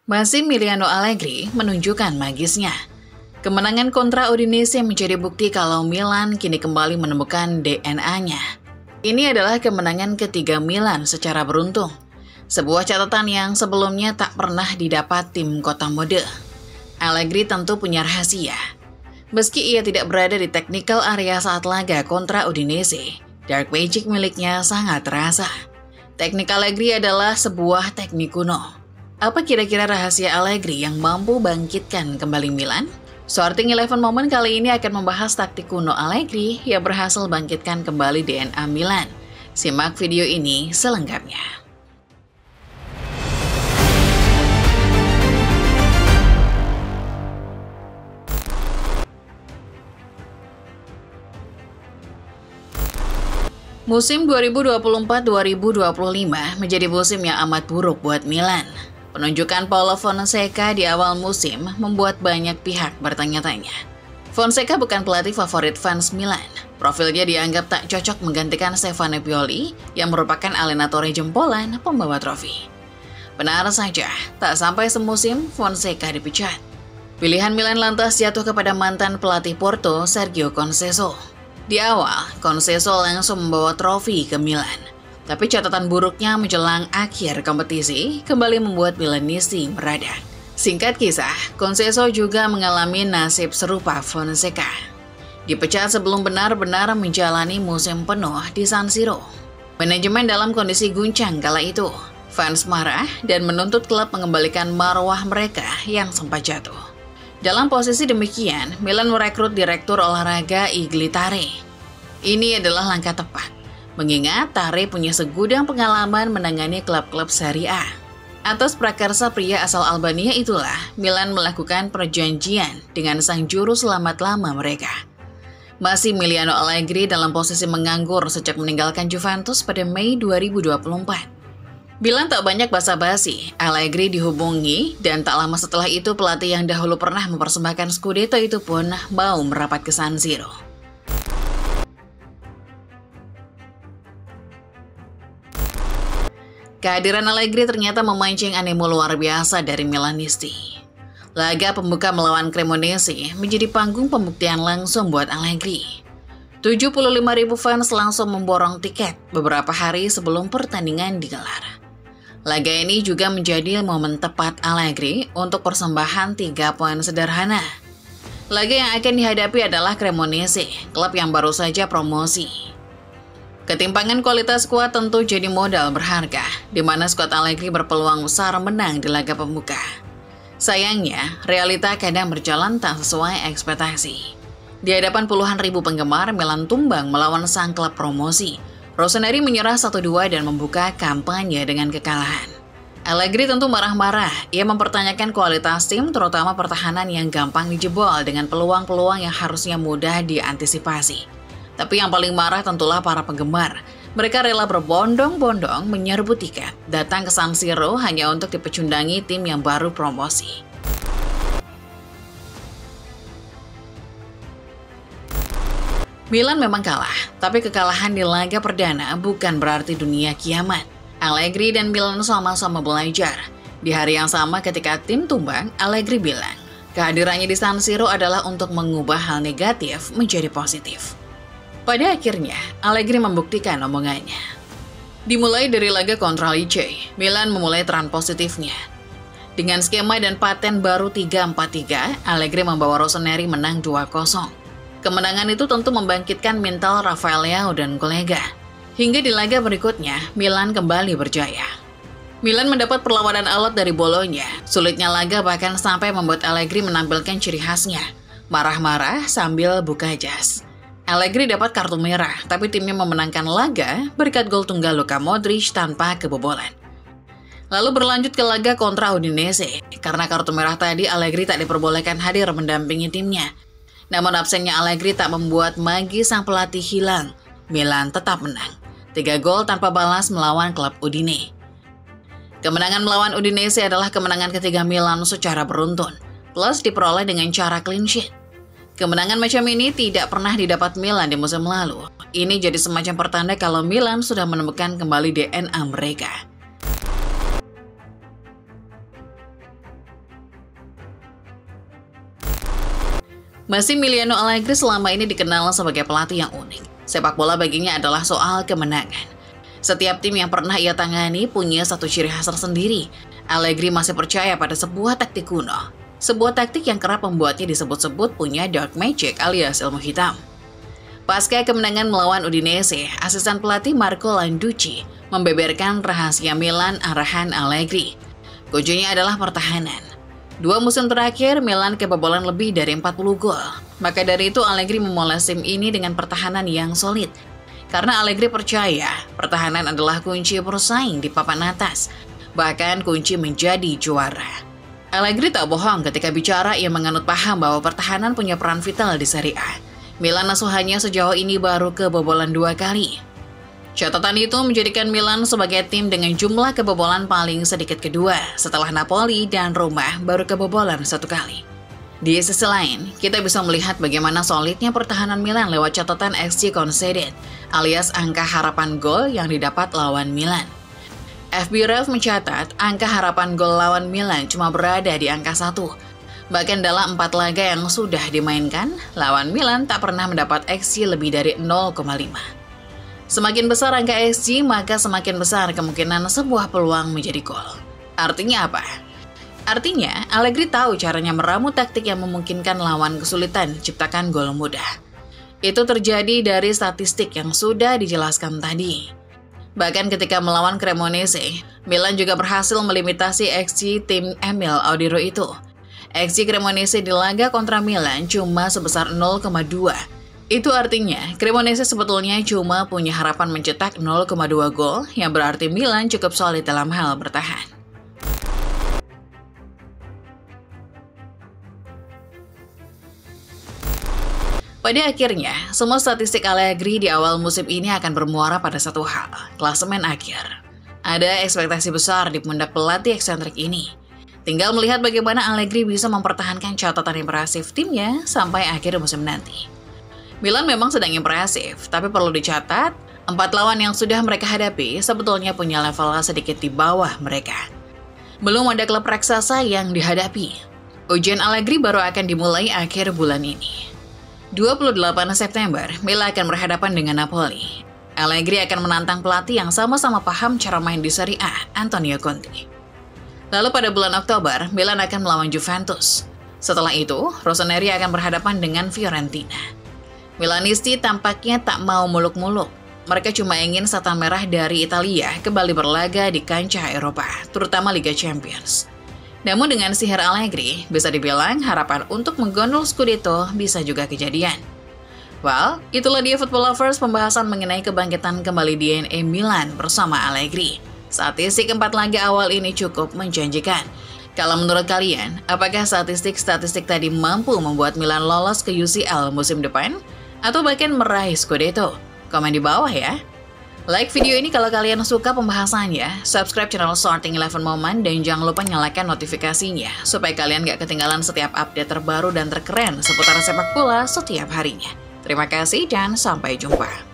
Massimiliano Allegri menunjukkan magisnya. Kemenangan kontra Udinese menjadi bukti kalau Milan kini kembali menemukan DNA-nya. Ini adalah kemenangan ketiga Milan secara beruntun. Sebuah catatan yang sebelumnya tak pernah didapat tim kota mode. Allegri tentu punya rahasia. Meski ia tidak berada di technical area saat laga kontra Udinese, dark magic miliknya sangat terasa. Teknik Allegri adalah sebuah teknik kuno. Apa kira-kira rahasia Allegri yang mampu bangkitkan kembali Milan? Sorting 11 Moment kali ini akan membahas taktik kuno Allegri yang berhasil bangkitkan kembali DNA Milan. Simak video ini selengkapnya. Musim 2024-2025 menjadi musim yang amat buruk buat Milan. Penunjukan Paulo Fonseca di awal musim membuat banyak pihak bertanya-tanya. Fonseca bukan pelatih favorit fans Milan. Profilnya dianggap tak cocok menggantikan Stefano Pioli yang merupakan allenatore jempolan pembawa trofi. Benar saja, tak sampai semusim Fonseca dipecat. Pilihan Milan lantas jatuh kepada mantan pelatih Porto Sergio Conceição. Di awal, Conceição langsung membawa trofi ke Milan. Tapi catatan buruknya menjelang akhir kompetisi kembali membuat Milanisti meradang. Singkat kisah, Conceição juga mengalami nasib serupa Fonseca. Dipecat sebelum benar-benar menjalani musim penuh di San Siro. Manajemen dalam kondisi guncang kala itu. Fans marah dan menuntut klub mengembalikan marwah mereka yang sempat jatuh. Dalam posisi demikian, Milan merekrut direktur olahraga Igli Tare. Ini adalah langkah tepat. Mengingat Tare punya segudang pengalaman menangani klub-klub Serie A. Atas prakarsa pria asal Albania itulah, Milan melakukan perjanjian dengan sang juru selamat lama mereka. Massimiliano Allegri dalam posisi menganggur sejak meninggalkan Juventus pada Mei 2024. Milan tak banyak basa-basi, Allegri dihubungi dan tak lama setelah itu pelatih yang dahulu pernah mempersembahkan Scudetto itu pun mau merapat ke San Siro. Kehadiran Allegri ternyata memancing animo luar biasa dari Milanisti. Laga pembuka melawan Cremonese menjadi panggung pembuktian langsung buat Allegri. 75.000 fans langsung memborong tiket beberapa hari sebelum pertandingan digelar. Laga ini juga menjadi momen tepat Allegri untuk persembahan 3 poin sederhana. Laga yang akan dihadapi adalah Cremonese, klub yang baru saja promosi. Ketimpangan kualitas skuad tentu jadi modal berharga, di mana skuad Allegri berpeluang besar menang di laga pembuka. Sayangnya, realita kadang berjalan tak sesuai ekspektasi. Di hadapan puluhan ribu penggemar, Milan tumbang melawan sang klub promosi. Rossoneri menyerah 1-2 dan membuka kampanye dengan kekalahan. Allegri tentu marah-marah. Ia mempertanyakan kualitas tim, terutama pertahanan yang gampang dijebol dengan peluang-peluang yang harusnya mudah diantisipasi. Tapi yang paling marah tentulah para penggemar. Mereka rela berbondong-bondong menyerbu tiket, datang ke San Siro hanya untuk dipecundangi tim yang baru promosi. Milan memang kalah, tapi kekalahan di laga perdana bukan berarti dunia kiamat. Allegri dan Milan sama-sama belajar. Di hari yang sama ketika tim tumbang, Allegri bilang, kehadirannya di San Siro adalah untuk mengubah hal negatif menjadi positif. Pada akhirnya, Allegri membuktikan omongannya. Dimulai dari laga kontra Lecce, Milan memulai tren positifnya. Dengan skema dan paten baru 3-4-3, Allegri membawa Rossoneri menang 2-0. Kemenangan itu tentu membangkitkan mental Rafael Leao dan kolega. Hingga di laga berikutnya, Milan kembali berjaya. Milan mendapat perlawanan alot dari Bologna. Sulitnya laga bahkan sampai membuat Allegri menampilkan ciri khasnya, marah-marah sambil buka jas. Allegri dapat kartu merah, tapi timnya memenangkan laga berkat gol tunggal Luka Modric tanpa kebobolan. Lalu berlanjut ke laga kontra Udinese. Karena kartu merah tadi, Allegri tak diperbolehkan hadir mendampingi timnya. Namun absennya Allegri tak membuat magi sang pelatih hilang. Milan tetap menang. 3 gol tanpa balas melawan klub Udine. Kemenangan melawan Udinese adalah kemenangan ketiga Milan secara beruntun, plus diperoleh dengan cara clean sheet. Kemenangan macam ini tidak pernah didapat Milan di musim lalu. Ini jadi semacam pertanda kalau Milan sudah menemukan kembali DNA mereka. Massimiliano Allegri selama ini dikenal sebagai pelatih yang unik. Sepak bola baginya adalah soal kemenangan. Setiap tim yang pernah ia tangani punya satu ciri khas tersendiri. Allegri masih percaya pada sebuah taktik kuno. Sebuah taktik yang kerap membuatnya disebut-sebut punya dark magic alias ilmu hitam. Pasca kemenangan melawan Udinese, asisten pelatih Marco Landucci membeberkan rahasia Milan arahan Allegri. Kuncinya adalah pertahanan. 2 musim terakhir, Milan kebobolan lebih dari 40 gol. Maka dari itu Allegri memoles tim ini dengan pertahanan yang solid. Karena Allegri percaya, pertahanan adalah kunci bersaing di papan atas. Bahkan kunci menjadi juara. Allegri tak bohong ketika bicara ia menganut paham bahwa pertahanan punya peran vital di Serie A. Milan asuhannya sejauh ini baru kebobolan 2 kali. Catatan itu menjadikan Milan sebagai tim dengan jumlah kebobolan paling sedikit kedua setelah Napoli dan Roma baru kebobolan 1 kali. Di sisi lain, kita bisa melihat bagaimana solidnya pertahanan Milan lewat catatan XG conceded alias angka harapan gol yang didapat lawan Milan. FBref mencatat angka harapan gol lawan Milan cuma berada di angka 1. Bahkan dalam 4 laga yang sudah dimainkan, lawan Milan tak pernah mendapat XG lebih dari 0,5. Semakin besar angka XG, maka semakin besar kemungkinan sebuah peluang menjadi gol. Artinya apa? Artinya, Allegri tahu caranya meramu taktik yang memungkinkan lawan kesulitan ciptakan gol mudah. Itu terjadi dari statistik yang sudah dijelaskan tadi. Bahkan ketika melawan Cremonese, Milan juga berhasil melimitasi XG tim Emil Audero itu. XG Cremonese di laga kontra Milan cuma sebesar 0,2. Itu artinya Cremonese sebetulnya cuma punya harapan mencetak 0,2 gol, yang berarti Milan cukup solid dalam hal bertahan. Pada akhirnya, semua statistik Allegri di awal musim ini akan bermuara pada satu hal, klasemen akhir. Ada ekspektasi besar di pundak pelatih eksentrik ini. Tinggal melihat bagaimana Allegri bisa mempertahankan catatan impresif timnya sampai akhir musim nanti. Milan memang sedang impresif, tapi perlu dicatat, 4 lawan yang sudah mereka hadapi sebetulnya punya level sedikit di bawah mereka. Belum ada klub raksasa yang dihadapi. Ujian Allegri baru akan dimulai akhir bulan ini. 28 September, Milan akan berhadapan dengan Napoli. Allegri akan menantang pelatih yang sama-sama paham cara main di Serie A, Antonio Conte. Lalu pada bulan Oktober, Milan akan melawan Juventus. Setelah itu, Rossoneri akan berhadapan dengan Fiorentina. Milanisti tampaknya tak mau muluk-muluk. Mereka cuma ingin setan merah dari Italia kembali berlaga di kancah Eropa, terutama Liga Champions. Namun dengan sihir Allegri, bisa dibilang harapan untuk menggondol Scudetto bisa juga kejadian. Well, itulah dia Football Lovers pembahasan mengenai kebangkitan kembali DNA Milan bersama Allegri. Statistik 4 laga awal ini cukup menjanjikan. Kalau menurut kalian, apakah statistik-statistik tadi mampu membuat Milan lolos ke UCL musim depan? Atau bahkan meraih Scudetto? Komen di bawah ya. Like video ini kalau kalian suka pembahasannya, subscribe channel Starting 11 Moment, dan jangan lupa nyalakan notifikasinya supaya kalian gak ketinggalan setiap update terbaru dan terkeren seputar sepak bola setiap harinya. Terima kasih dan sampai jumpa.